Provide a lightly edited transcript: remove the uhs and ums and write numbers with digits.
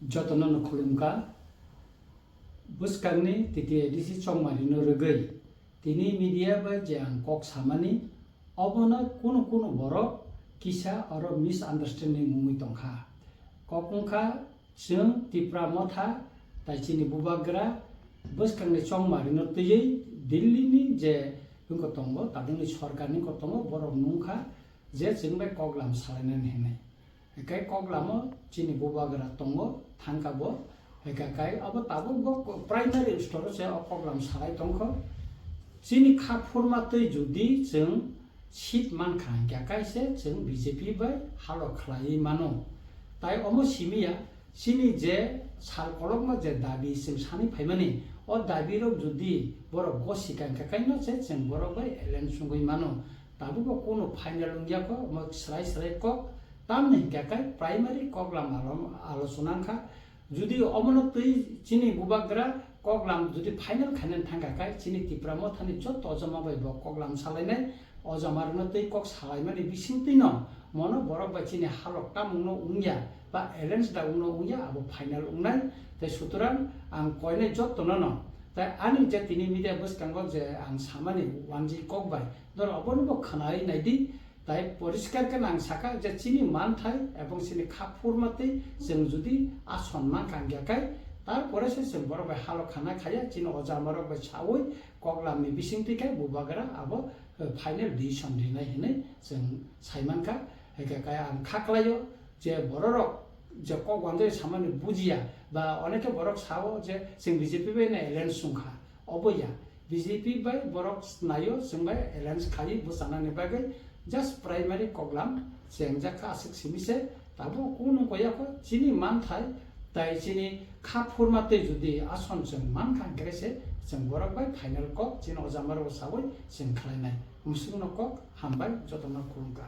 Jotono khulumka buskangni titi edisi chongmari no rugei tini media ba jang kok samani obona kuno borok kisa aro misunderstanding mumui tongkha kokungkha jeng tipra motha taicini bubagra buskangni chongmari no tiyei Delhi ni je bungko tongo tadungni sorkar ni ko tongo borok nungkha je jengbai koklam salainani henai kai koglamo chini bubagra tongo thangkabo kai abo tabo bo primary store se koklam salai tongkho chini khapurma tei judi jeng sit mankha kai se jeng BJP bai halo khlai mano tai omo simia chini je sal kolokma je dabi sim sani phaimani o dabi rok judi borok go sikan kai no se jeng borok bai elen sungui mano tabo bo kono final ungya ko mo srai ko tamne kai primary koklam alochona kha judi omono tui chini bubagra koklam judi final khanen thangka kai chini tipramo thani jot ojama bai bo koklam salainai ojamarno tui kok salaimani bisingtui no mono borok ba chini halok tamungno ungya ba arrange da ungno ungya abo final ungnai te suturan ang koine jot tono no tai ani je tini media buskango je ang samani wanji kok bai dor obon bo khanai naidi তাই পরিষ্কার কে নাং সাকা যে চিনি মান থাই এবং চিনি খাপুর মাতে जों যদি আসম্মান কাঙ্গাকাই তারপরে সে जों বড় বাই হালো খানা খায়া চিনি অজামার বাই সাওই কগলামনি বিসিংতিকাই বুবাগরা আবো ফাইনাল ডিসিশন দিনাই হেনে जों সাইমানকা হেকাকাই আম খাকলাयो যে বড়রক যে কগওয়ান্দে সামান্য বুজিয়া বা অনেকে বড়ক সাও যে जों বিজেপি বাই না এলায়েন্স সুংখা অবয়া বিজেপি বাই বড়ক নাयो जों বাই এলায়েন্স খাই বুসানানি বাগै just primary koglam jengjaka asik simise tabo kono koyako chini man thai tai chini khapurmate judi ason jeng man khang grese jeng borok bai final kok chini ojamar osawoi jeng khlainai umsungno kok hambai jotona khulungka